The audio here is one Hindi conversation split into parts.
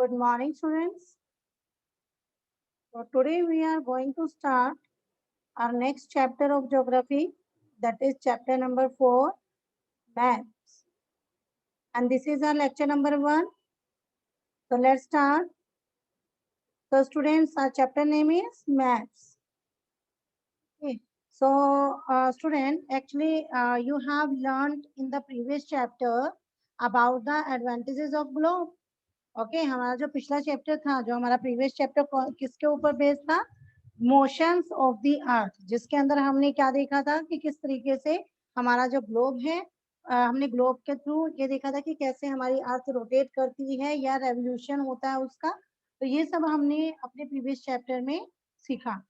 Good morning, students. So today we are going to start our next chapter of geography, that is chapter number 4, maps. And this is our lecture number 1. So let's start. So students, our chapter name is maps. Okay. So student, actually you have learned in the previous chapter about the advantages of globe. Okay हमारा जो पिछला चैप्टर था, जो हमारा प्रीवियस चैप्टर किसके ऊपर बेस्ड था, मोशंस ऑफ द अर्थ, जिसके अंदर हमने क्या देखा था कि किस तरीके से हमारा जो ग्लोब है, हमने ग्लोब के थ्रू ये देखा था कि कैसे हमारी अर्थ रोटेट करती है या रेवोल्यूशन होता है उसका। तो ये सब हमने अपने प्रीवियस चैप्टर में सीखा।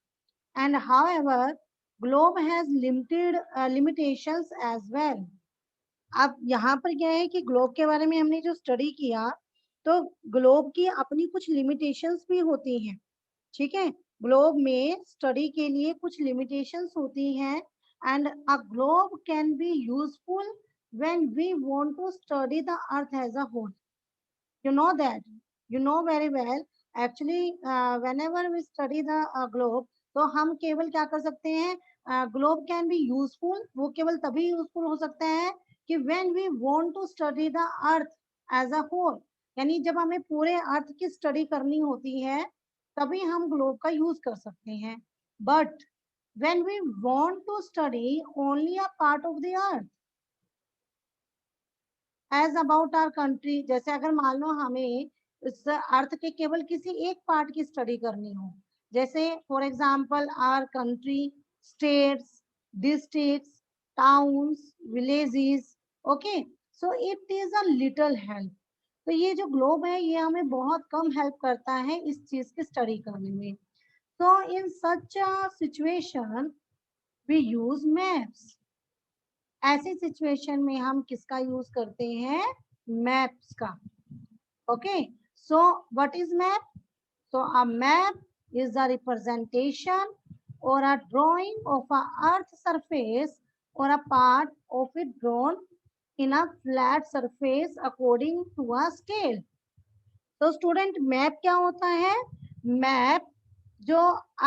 And however globe has limited limitations as well. अब यहाँ पर क्या है कि ग्लोब के बारे में हमने जो स्टडी किया, तो ग्लोब की अपनी कुछ लिमिटेशंस भी होती हैं। ठीक है, ग्लोब में स्टडी के लिए कुछ लिमिटेशंस होती हैं। And a globe can be useful when we want to study the earth as a whole. you know that you know very well actually whenever we study the globe, तो हम केवल क्या कर सकते हैं, ग्लोब कैन बी यूजफुल, वो केवल तभी यूजफुल हो सकता है कि when we want to study the earth as a whole, यानी जब हमें पूरे अर्थ की स्टडी करनी होती है तभी हम ग्लोब का यूज कर सकते हैं। But when we want to study only a part of the earth as about our country, जैसे अगर मान लो हमें इस अर्थ के केवल किसी एक पार्ट की स्टडी करनी हो, जैसे for example our country, states, districts, towns, villages, okay, so it is a little help. तो ये जो ग्लोब है ये हमें बहुत कम हेल्प करता है इस चीज की स्टडी करने में। तो in such a situation we use maps. ऐसी सिचुएशन में हम किसका यूज करते हैं, मैप्स का। Okay, so what is map? So a map is a representation or a drawing of a earth surface or a part of it drawn in a flat surface according to a scale. तो स्टूडेंट मैप क्या होता है? मैप जो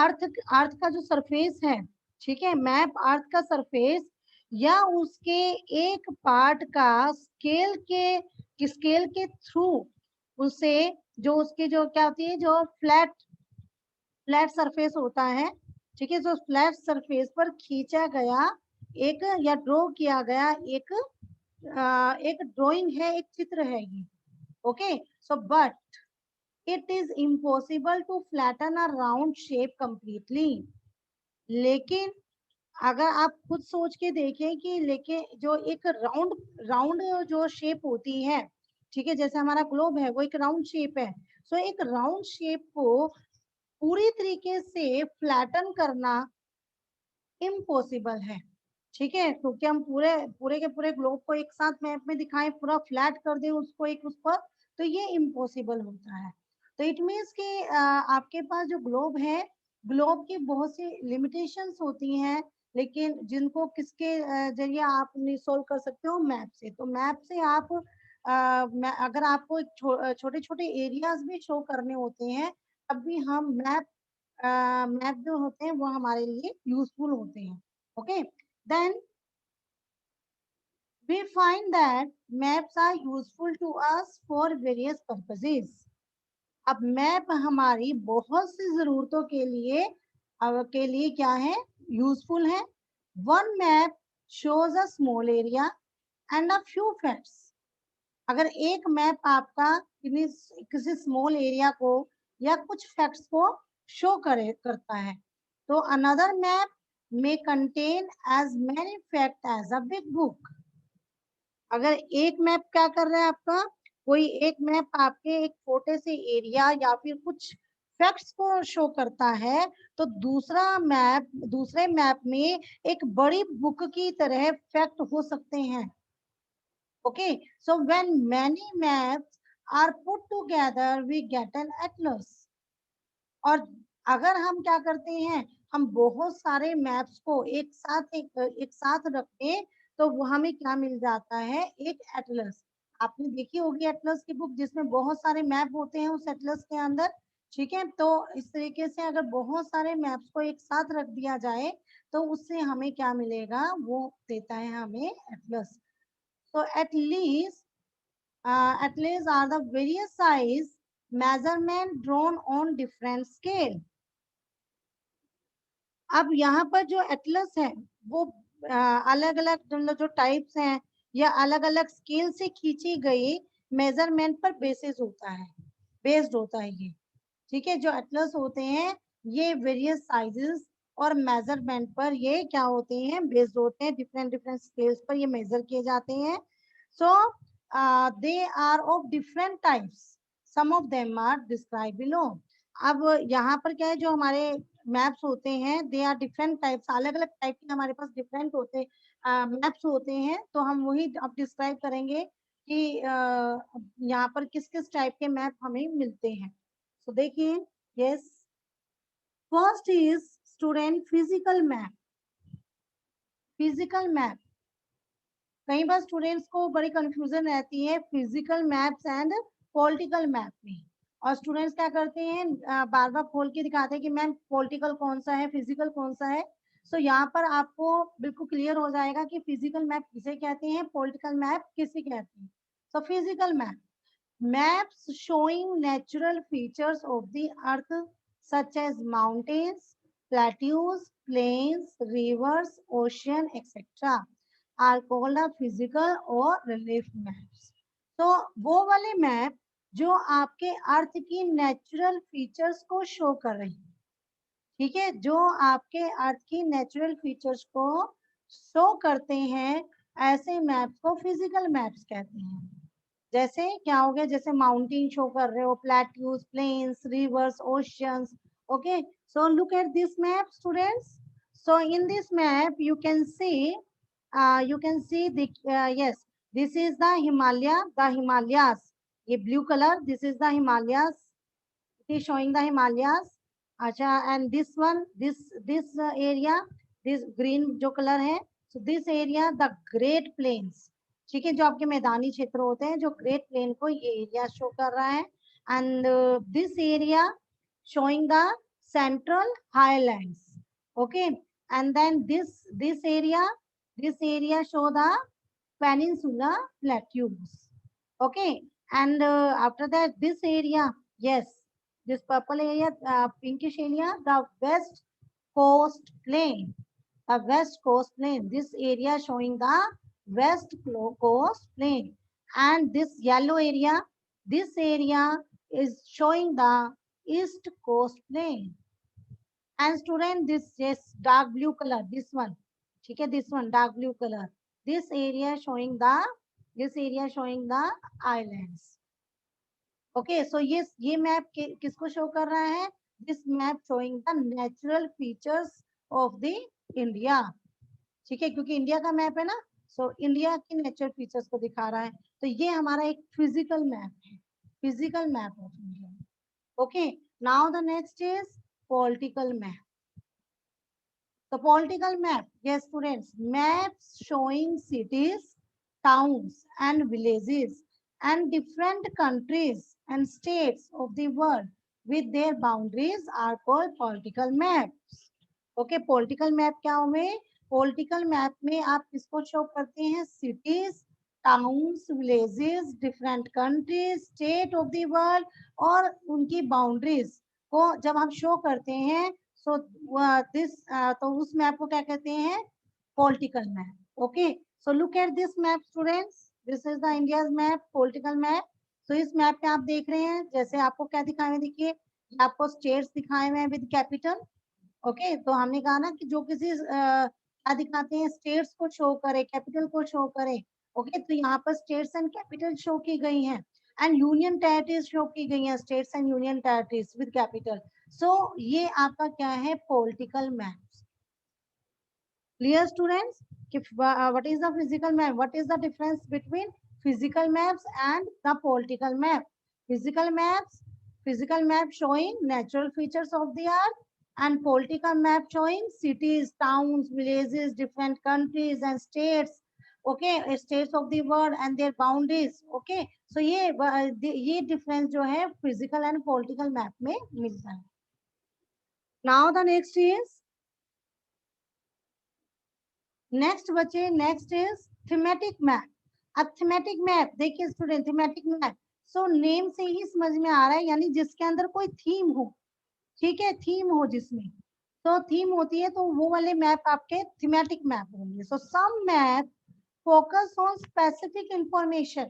अर्थ अर्थ का जो सरफेस है, ठीक है, मैप अर्थ का सरफेस या उसके एक पार्ट का स्केल के थ्रू उसे, जो उसकी जो क्या होती है, जो फ्लैट सरफेस होता है, ठीक है, जो फ्लैट सरफेस पर खींचा गया एक या ड्रॉ किया गया एक ड्राइंग है, एक चित्र है ये। Okay, so but it is impossible to flatten a round shape completely। लेकिन अगर आप खुद सोच के देखें कि लेकिन जो एक राउंड राउंड जो शेप होती है, ठीक है, जैसे हमारा ग्लोब है वो एक राउंड शेप है। सो एक राउंड शेप को पूरी तरीके से फ्लैटन करना इम्पॉसिबल है। ठीक है, क्योंकि हम पूरे पूरे के पूरे ग्लोब को एक साथ मैप में दिखाएं, पूरा फ्लैट कर दें उसको एक उस पर, तो ये इम्पॉसिबल होता है। तो इट मीन्स कि आपके पास जो ग्लोब है, ग्लोब की बहुत सी लिमिटेशंस होती हैं, लेकिन जिनको किसके जरिए आप सोल्व कर सकते हो, मैप से। तो मैप से आप अगर आपको छोटे छोटे एरियाज भी शो करने होते हैं, तब भी हम मैप जो होते हैं वो हमारे लिए यूजफुल होते हैं। Okay, then we find that maps are useful to us for various purposes। अब मैप हमारी बहुत सी जरूरतों के लिए क्या है, यूजफुल है। One map shows a small area and a few facts. अगर एक मैप आपका किसी स्मॉल एरिया को या कुछ फैक्ट्स को शो करता है, तो another map may contain as many facts as a big book। अगर एक मैप क्या कर रहा है आपका, कोई एक मैप आपके एक छोटे से एरिया या फिर कुछ फैक्ट्स को शो करता है, तो दूसरे मैप में एक बड़ी बुक की तरह फैक्ट हो सकते हैं। Okay, so when many maps are put together we get an atlas. और अगर हम क्या करते हैं, हम बहुत सारे मैप्स को एक साथ रखें, तो वो हमें क्या मिल जाता है, एक एटलस। आपने देखी होगी एटलस की बुक जिसमें बहुत सारे मैप होते हैं उस एटलस के अंदर। ठीक है, तो इस तरीके से अगर बहुत सारे मैप्स को एक साथ रख दिया जाए तो उससे हमें क्या मिलेगा, वो देता है हमें एटलस। तो atlases are the various size measurement drawn on different scale. अब यहाँ पर जो एटलस है वो अलग अलग मतलब जो टाइप्स हैं या अलग अलग स्केल से खींची गई मेजरमेंट पर बेसिस होता है, बेस्ड होता है ये। ठीक है, जो एटलस होते हैं ये वेरियस साइजेस और मेजरमेंट पर ये क्या होते हैं, बेस्ड होते हैं, डिफरेंट डिफरेंट स्केल्स पर ये मेजर किए जाते हैं। So they are of different types, some of them are describe below. अब यहाँ पर क्या है, जो हमारे मैप्स होते हैं दे आर डिफरेंट टाइप्स, अलग अलग टाइप के हमारे पास डिफरेंट होते मैप्स होते हैं। तो हम वही अब डिस्क्राइब करेंगे कि यहाँ पर किस किस टाइप के मैप हमें मिलते हैं। तो देखिए, yes, first is student physical map. Physical map, कई बार स्टूडेंट्स को बड़ी कंफ्यूजन रहती है physical maps and political map में। और स्टूडेंट्स क्या करते हैं, बार बार खोल के दिखाते हैं कि मैम पॉलिटिकल कौन सा है, फिजिकल कौन सा है। सो यहाँ पर आपको बिल्कुल क्लियर हो जाएगा कि फिजिकल मैप किसे कहते हैं, पॉलिटिकल मैप किसे कहते हैं। So physical map, maps showing natural features of the earth such as mountains, plateaus, plains, rivers, ocean, etc. are called a physical or relief maps. तो वो वाले मैप जो आपके अर्थ की नेचुरल फीचर्स को शो कर रहे हैं। ठीक है, जो आपके अर्थ की नेचुरल फीचर्स को शो करते हैं ऐसे मैप्स को फिजिकल मैप्स कहते हैं। जैसे क्या हो गया, जैसे माउंटेन शो कर रहे हो, plateaus, plains, rivers, oceans. Okay, so look at this map students. So in this map you can see the yes, this is the Himalayas, ये blue color, this is the Himalayas, it is showing the Himalayas. अच्छा, and this one, this area, this green जो color है, so this area the Great Plains। ठीक है, जो आपके मैदानी क्षेत्र होते हैं, जो ग्रेट प्लेन को ये एरिया शो कर रहा है। And this area showing the central highlands। okay, and then this area show the peninsula plateaus। okay, and after that this area, yes, this purple area, pinkish area, the west coast plain, the west coast plain, this area showing the west coast plain. And this yellow area, this area is showing the east coast plain। and student, this yes dark blue color, this one, ठीक है, this one dark blue color, this area showing the islands। Okay, so ये मैप किसको शो कर रहा है, this map showing the natural features of the India. ठीक है, क्योंकि इंडिया का मैप है ना, सो इंडिया के नेचुरल फीचर्स को दिखा रहा है। तो ये हमारा एक फिजिकल मैप है, physical map of India. Okay, now the next is political map. The political map, yes students, maps showing cities, towns and villages and different countries and states of the world with their boundaries are called political maps। Okay, political map क्या हुए, political map में आप किसको शो करते हैं, cities, towns, villages, different countries, state of the world और उनकी boundaries को जब हम शो करते हैं, सो दिस तो उस मैप को क्या कहते हैं, political map. Okay, so look at this map students, this is the India's map, political map. So इस मैप पे आप देख रहे हैं, जैसे आपको क्या दिखाए हुए, देखिए आपको स्टेट्स दिखाए हुए हैं विद कैपिटल। ओके, तो हमने कहा ना कि जो किसी क्या दिखाते हैं, स्टेट्स को शो करे, कैपिटल को शो करे। ओके, तो यहाँ पर स्टेट्स एंड कैपिटल शो की गई हैं एंड यूनियन टेरिटरीज शो की गई हैं, states and union territories with capital. So ये आपका क्या है, पॉलिटिकल मैप्स। क्लियर स्टूडेंट्स कि what is the physical map, what is the difference between physical maps and the political map. Physical map showing natural features of the earth and political map showing cities, towns, villages, different countries and states okay, states of the world and their boundaries. Okay, so ये डिफरेंस जो है फिजिकल एंड पॉलिटिकल मैप में मिलता है। Now the next is next बच्चे, नेक्स्ट इज थीमेटिक मैप। अब थीमेटिक मैप देखिए student, thematic map so name से ही समझ में आ रहा है, यानी जिसके अंदर कोई थीम हो, ठीक है, थीम हो जिसमें, तो थीम होती है तो वो वाले मैप आपके थीमेटिक मैप होंगे। So some map focus on specific information,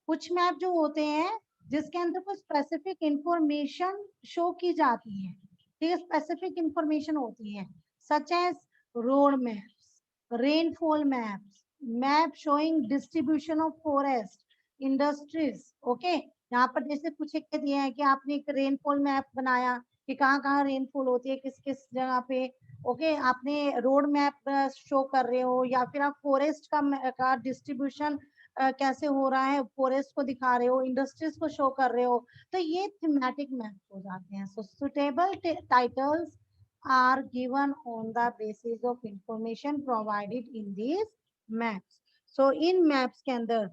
कुछ मैप जो होते हैं जिसके अंदर कुछ स्पेसिफिक इंफॉर्मेशन शो की जाती है, ठीक है, स्पेसिफिक इंफॉर्मेशन होती है, such as road maps, rainfall maps, map showing distribution of forest, industries. Okay, यहाँ पर जैसे कुछ एक दिए हैं कि आपने एक रेनफॉल मैप बनाया कि कहाँ कहाँ रेनफॉल होती है, किस किस जगह पे। ओके, आपने रोड मैप शो कर रहे हो, या फिर आप फॉरेस्ट का डिस्ट्रीब्यूशन कैसे हो रहा है, फॉरेस्ट को दिखा रहे हो, इंडस्ट्रीज को शो कर रहे हो, तो ये थीमेटिक मैप हो जाते हैं। So suitable titles are given on the basis of information provided in these maps. So इन मैप्स के अंदर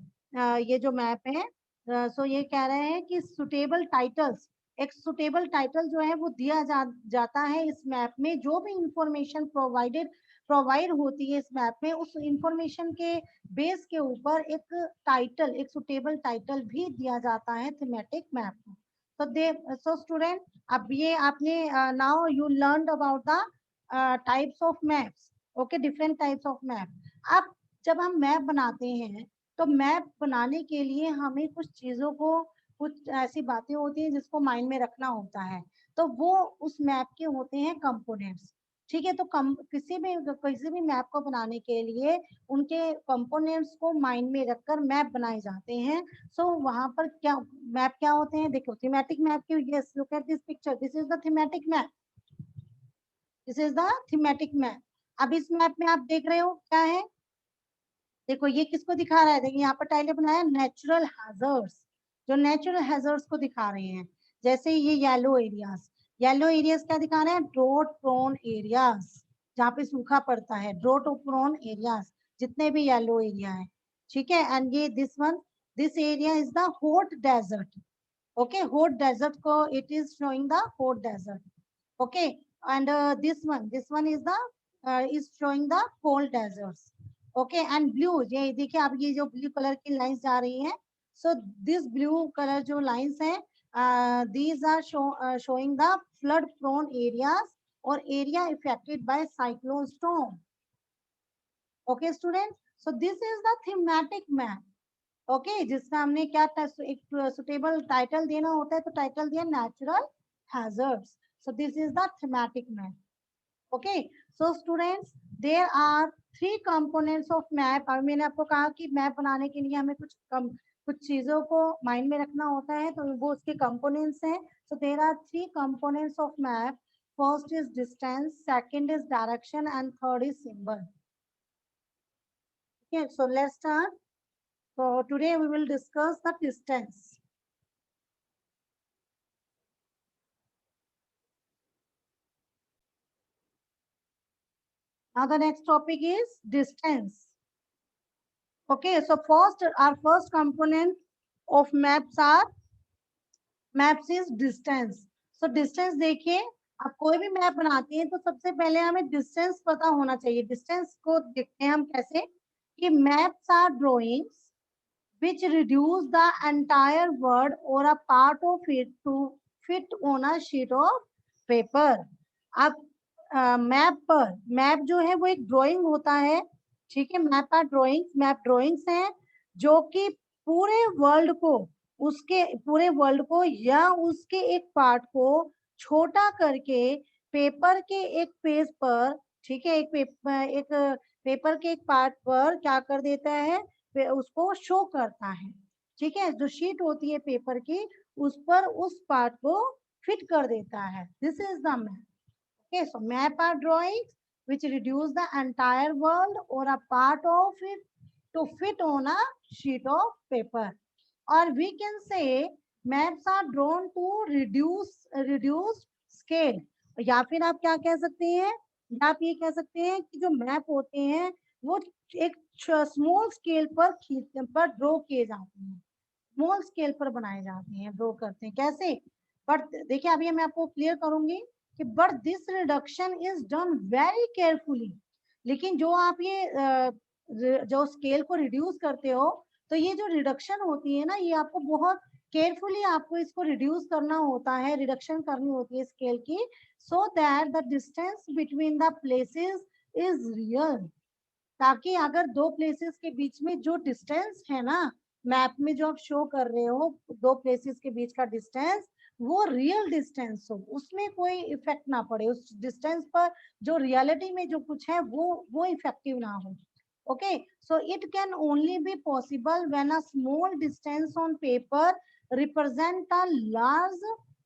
ये जो मैप है, सो ये कह रहे हैं कि सुटेबल टाइटल्स, एक सुटेबल टाइटल जो है वो दिया जाता है इस मैप में, जो भी इंफॉर्मेशन प्रोवाइड होती है इस मैप में, उस इंफॉर्मेशन के बेस के ऊपर एक टाइटल, एक सुटेबल टाइटल भी दिया जाता है थीमेटिक मैप में। तो दे सो स्टूडेंट, अब ये आपने now you learned about the types of maps. Okay, different types of map. अब जब हम मैप बनाते हैं तो मैप बनाने के लिए हमें कुछ चीजों को, कुछ ऐसी बातें होती हैं जिसको माइंड में रखना होता है, तो वो उस मैप के होते हैं कंपोनेंट्स। ठीक है, तो किसी भी मैप को बनाने के लिए उनके कंपोनेंट्स को माइंड में रखकर मैप बनाए जाते हैं। सो वहां पर क्या मैप क्या होते हैं, देखो थीमेटिक मैप की, yes look at this picture, this is the thematic map, this is the thematic map. अब इस मैप में आप देख रहे हो क्या है, देखो ये किसको दिखा रहा है, देखिए यहाँ पर टाइटल बनाया नेचुरल हैजर्ड्स, जो नेचुरल हैजर्ड्स को दिखा रहे हैं। जैसे ये येलो एरियाज, येलो एरियाज क्या दिखा रहे हैं, ड्रॉट प्रोन एरियाज, जहाँ पे सूखा पड़ता है, ड्रॉट प्रोन एरियाज, जितने भी येलो एरिया है, ठीक है। एंड ये this one, this area is the hot desert. Okay, hot desert को it is showing the hot desert. Okay, and this one is the is showing the cold deserts. Okay, and blue, ये देखिए आप, ये जो ब्लू कलर की लाइंस जा रही हैं, so this blue color जो लाइंस हैं, these are showing the flood prone areas or area affected by cyclone storm. Okay students, so this is the thematic map. Okay, जिसमें हमने क्या एक सुटेबल टाइटल देना होता है, तो टाइटल दिया natural hazards. So this is the thematic map. Okay, so students, there are three components of map. और मैंने आपको कहा कि मैप बनाने के लिए हमें कुछ चीजों को माइंड में रखना होता है, तो वो उसके कंपोनेंट्स हैं। So there are three components of map. First is distance, second is direction and third is symbol. Okay, so let's start. So today we will discuss the distance. Now the next topic is distance. Okay, so our first component of maps is distance. So distance देखिए, आप कोई भी मैप बनाते हैं तो सबसे पहले हमें डिस्टेंस पता होना चाहिए। डिस्टेंस को देखते हैं हम कैसे, कि maps are drawings which reduce the entire word or a part of it to fit on a sheet of paper. अब मैप जो है वो एक ड्राइंग होता है, ठीक है। मैप ड्राइंग्स हैं जो कि पूरे वर्ल्ड को या उसके एक पार्ट को छोटा करके पेपर के एक पेज पर, ठीक है, एक पेपर के एक पार्ट पर क्या कर देता है, उसको शो करता है, ठीक है। जो शीट होती है पेपर की, उस पर उस पार्ट को फिट कर देता है। This is the map. Okay, so map are drawings which reduce the entire world or a part of it to fit on a sheet of paper. Or we can say maps are drawn to reduce scale. या फिर आप क्या कह सकते हैं, या आप ये कह सकते हैं कि जो मैप होते हैं वो एक स्मॉल स्केल पर ड्रॉ किए जाते हैं, स्मॉल स्केल पर बनाए जाते हैं, ड्रॉ करते हैं कैसे। बट देखिए अभी मैं आपको क्लियर करूंगी कि but this reduction is done very carefully. लेकिन जो आप ये जो स्केल को रिड्यूस करते हो, तो ये जो रिडक्शन होती है ना, ये आपको बहुत केयरफुली आपको इसको रिड्यूस करना होता है, रिडक्शन करनी होती है स्केल की, so that the distance between the places is real. ताकि अगर दो प्लेसेस के बीच में जो डिस्टेंस है ना, मैप में जो आप शो कर रहे हो दो प्लेसेस के बीच का डिस्टेंस, वो रियल डिस्टेंस हो, उसमें कोई इफेक्ट ना पड़े उस डिस्टेंस पर, जो रियलिटी में जो कुछ है वो इफेक्टिव ना हो। Okay, so it can only be possible when a small distance on paper represent a large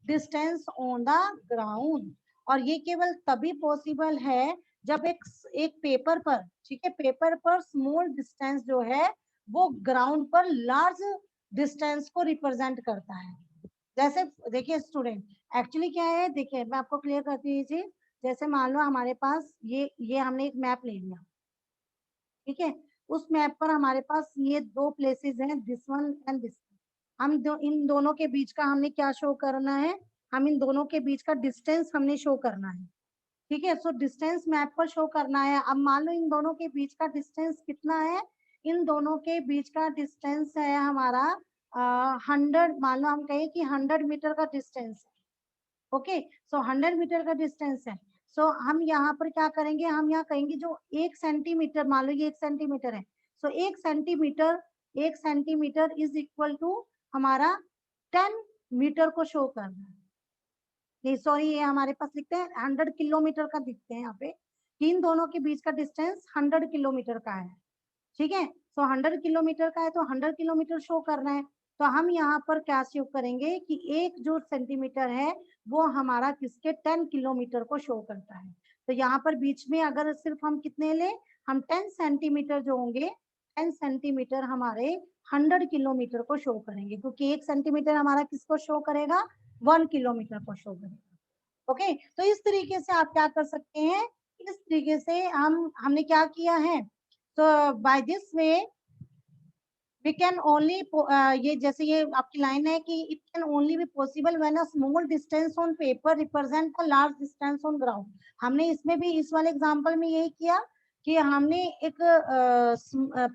distance on the ground. और ये केवल तभी पॉसिबल है जब एक पेपर पर, ठीक है, पेपर पर स्मॉल डिस्टेंस जो है वो ग्राउंड पर लार्ज डिस्टेंस को रिप्रेजेंट करता है। जैसे देखिए स्टूडेंट, एक्चुअली क्या है, देखिए मैं आपको क्लियर करती हूँ ये चीज। जैसे मान लो हमारे पास ये हमने एक मैप ले लिया, ठीक है, उस मैप पर हमारे पास ये दो प्लेसेस हैं, दिस वन एंड दिस। इन दोनों के बीच का हमने क्या शो करना है, हम इन दोनों के बीच का डिस्टेंस हमने शो करना है, ठीक है। सो डिस्टेंस मैप पर शो करना है। अब मान लो इन दोनों के बीच का डिस्टेंस कितना है, इन दोनों के बीच का डिस्टेंस है हमारा 100, मान लो हम कहें कि 100 मीटर का डिस्टेंस है। ओके, सो 100 मीटर का डिस्टेंस है। सो हम यहाँ पर क्या करेंगे, हम यहाँ कहेंगे जो 1 सेंटीमीटर, मान लो ये 1 सेंटीमीटर है, सो 1 सेंटीमीटर इज इक्वल टू हमारा 10 मीटर को शो करना है। ये सॉरी, ये हमारे पास लिखते हैं 100 किलोमीटर का, दिखते हैं यहाँ पे कि इन दोनों के बीच का डिस्टेंस 100 किलोमीटर का है, ठीक है। सो 100 किलोमीटर का है तो 100 किलोमीटर शो करना है। तो हम यहाँ पर क्या शो करेंगे कि एक जो सेंटीमीटर है वो हमारा किसके 10 किलोमीटर को शो करता है। तो यहाँ पर बीच में अगर सिर्फ हम कितने ले, हम 10 सेंटीमीटर जो होंगे, 10 सेंटीमीटर हमारे 100 किलोमीटर को शो करेंगे, क्योंकि 1 सेंटीमीटर हमारा किसको शो करेगा, 1 किलोमीटर को शो करेगा। ओके, तो इस तरीके से आप क्या कर सकते हैं, इस तरीके से हमने क्या किया है, तो by this way we can only, ये जैसे ये आपकी लाइन है कि it can only be possible when a small distance on paper represent a large distance on ground. हमने इसमें भी इस वाले एग्जांपल में यही किया कि हमने एक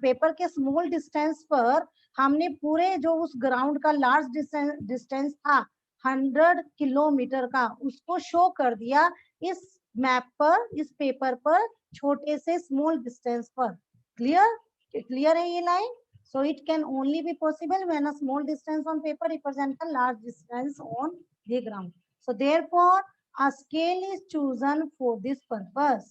पेपर के स्मॉल डिस्टेंस पर हमने पूरे जो उस ग्राउंड का लार्ज डिस्टेंस था 100 किलोमीटर का, उसको शो कर दिया इस मैप पर, इस पेपर पर, छोटे से स्मॉल डिस्टेंस पर। क्लियर, क्लियर है ये line. So it can only be possible when a small distance on paper represents a large distance on the ground. So therefore, a scale is chosen for this purpose.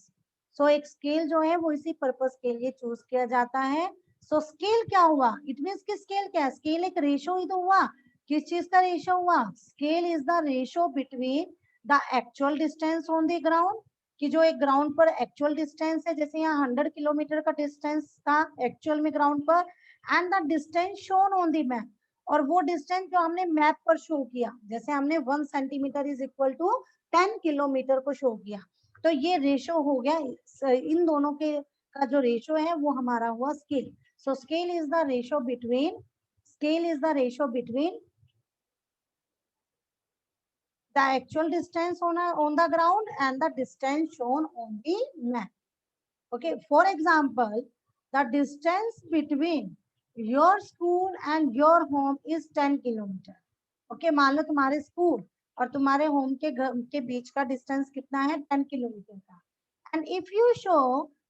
So एक scale जो है वो इसी purpose के लिए choose किया जाता है। So scale क्या हुआ? It means कि scale क्या है? Scale एक ratio ही तो हुआ। किस चीज का ratio हुआ? Scale is the ratio between the actual distance on the ground, कि जो एक ग्राउंड पर एक्चुअल डिस्टेंस है, जैसे यहाँ 100 किलोमीटर का डिस्टेंस था एक्चुअल में ग्राउंड पर, and the distance shown on the map, और वो डिस्टेंस जो हमने मैप पर शो किया, जैसे हमने 1 centimetre is equal to 10 kilometre को शो किया, तो ये रेशो हो गया, इन दोनों के का जो रेशो है वो हमारा हुआ scale. So scale is the ratio between, scale is the ratio between the actual distance on the ground and the distance shown on the map. Okay, for example, the distance between your school and your home is 10 kilometer. Okay, मान लो तुम्हारे स्कूल और तुम्हारे होम के बीच का डिस्टेंस कितना है, 10 किलोमीटर का। And if you show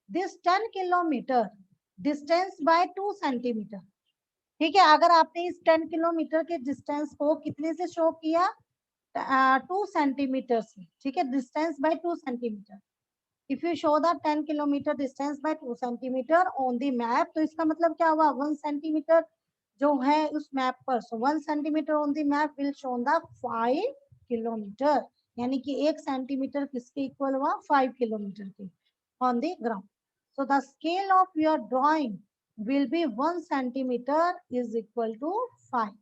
this 10 kilometre distance by 2 centimetre, ठीक है, अगर आपने इस 10 किलोमीटर के डिस्टेंस को कितने से शो किया, 2 सेंटीमीटर से, ठीक है, distance by 2 centimetre. If you show the 10 kilometre distance by 2 centimetre on the map, तो इसका मतलब क्या हुआ, 1 सेंटीमीटर जो है उस मैप पर, सो 1 centimetre on the map will show the 5 kilometre, यानी कि 1 सेंटीमीटर किसके इक्वल हुआ, 5 किलोमीटर के on the ground. So the scale of your drawing will be 1 centimeter is equal to 5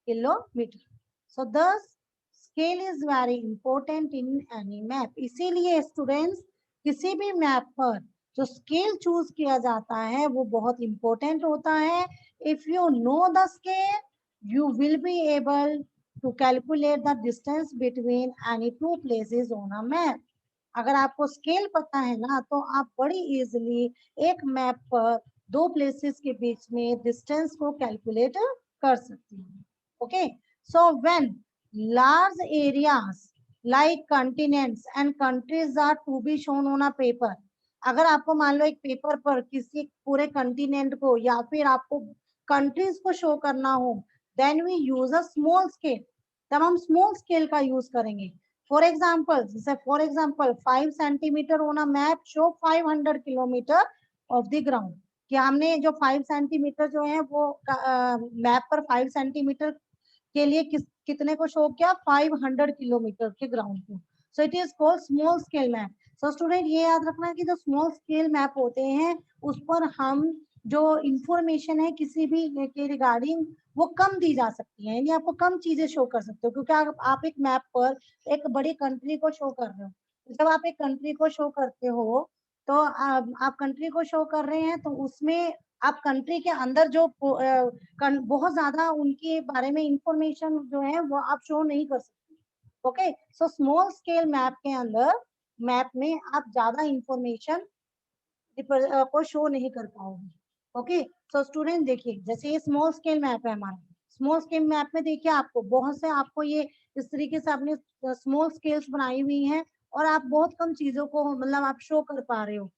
kilometer. So thus scale is very important in any map. इसीलिए स्टूडेंट्स किसी भी मैप पर जो स्केल चूज किया जाता है वो बहुत इंपॉर्टेंट होता है. If you know the scale, you will be able to calculate the distance between any two places on a map. अगर आपको स्केल पता है ना तो आप बड़ी इजीली एक मैप पर दो प्लेसेस के बीच में डिस्टेंस को कैलकुलेट कर सकती हैं. Okay, so when large areas like continents and countries are to be shown on a paper. अगर आपको मान लो एक पेपर पर किसी पूरे कंटिनेंट को या फिर आपको कंट्रीज को शो करना हो, then we use a small scale. तब हम स्मॉल स्केल का यूज करेंगे. फॉर एग्जाम्पल, जैसे for example 5 centimetre on a map show 500 kilometre of the ground. कि हमने जो 5 सेंटीमीटर जो है वो मैप पर 5 सेंटीमीटर के लिए कितने को शो किया, 500 किलोमीटर के ग्राउंड को. सो it is called small scale map. So student ये याद रखना कि जो स्मॉल स्केल मैप होते हैं उस पर हम जो इंफॉर्मेशन है किसी भी के रिगार्डिंग वो कम दी जा सकती है, यानी आपको कम चीजें शो कर सकते हो. क्योंकि आप एक मैप पर एक बड़ी कंट्री को शो कर रहे हो. जब आप एक कंट्री को शो करते हो तो आप कंट्री को शो कर रहे हैं तो उसमें आप कंट्री के अंदर जो बहुत ज्यादा उनके बारे में इंफॉर्मेशन जो है वो आप शो नहीं कर सकते. Okay, so small scale map के अंदर मैप में आप ज्यादा इंफॉर्मेशन को शो नहीं कर पाओगे. ओके, सो स्टूडेंट देखिए जैसे ये स्मॉल स्केल मैप है हमारा. स्मॉल स्केल मैप में देखिए आपको बहुत से आपको ये इस तरीके से आपने स्मॉल स्केल्स बनाई हुई हैं और आप बहुत कम चीजों को मतलब आप शो कर पा रहे हो.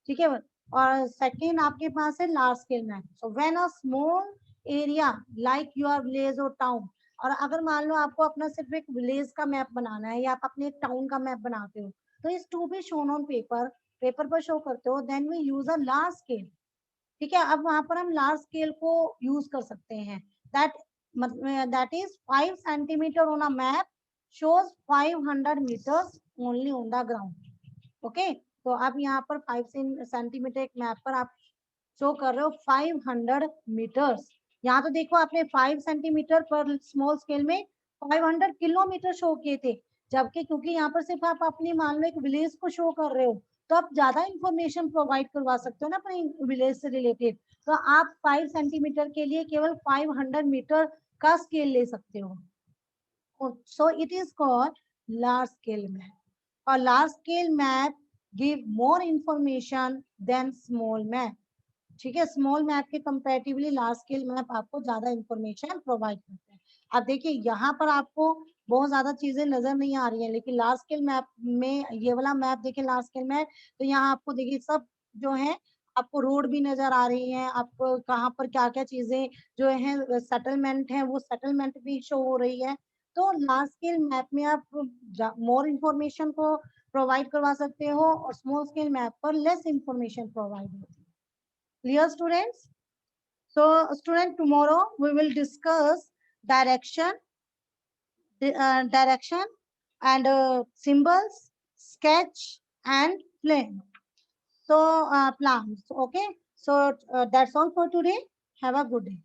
ठीक है. और सेकंड आपके पास है large scale map. So when a small area like your village और टाउन, और अगर मान लो आपको अपना सिर्फ एक विलेज का मैप बनाना है या आप अपने एक टाउन का मैप बनाते हो तो is to be shown on paper, paper पर शो करते हो, then we use a large scale. ठीक है, अब वहां पर हम लार्ज स्केल को यूज कर सकते हैं. That that is 5 centimetre on a map shows 500 meters only on the ground. Okay, तो आप यहाँ पर 5 सेंटीमीटर एक मैप पर आप शो कर रहे हो 500 मीटर्स. यहाँ तो देखो आपने 5 सेंटीमीटर पर स्मॉल स्केल में 500 किलोमीटर शो किए थे. जबकि क्योंकि यहाँ पर सिर्फ आप अपनी मान लो एक विलेज को शो कर रहे हो तो आप ज्यादा इंफॉर्मेशन प्रोवाइड करवा सकते हो ना अपने विलेज से रिलेटेड. तो आप 5 सेंटीमीटर के लिए केवल 500 मीटर का स्केल ले सकते हो. So it is called large scale map. A large scale map give more information than small map. ठीक है, स्मॉल मैप के कंपैरेटिवली लार्ज स्केल मैप आपको ज्यादा इंफॉर्मेशन प्रोवाइड करते हैं. अब देखिए यहाँ पर आपको बहुत ज्यादा चीजें नजर नहीं आ रही हैं, लेकिन लार्ज स्केल मैप में ये वाला मैप देखिए लार्ज स्केल मैप, तो यहाँ आपको देखिए सब जो है आपको रोड भी नजर आ रही है, आपको कहाँ पर क्या क्या चीजें जो है सेटलमेंट है वो सेटलमेंट भी शो हो रही है. तो लार्ज स्केल मैप में आप मोर इंफॉर्मेशन को प्रोवाइड करवा सकते हो और स्मॉल स्केल मैप पर लेस इंफॉर्मेशन प्रोवाइड होती है. Clear students? So student, tomorrow we will discuss direction, direction and symbols, sketch and plan. So plans. Okay. So that's all for today. Have a good day.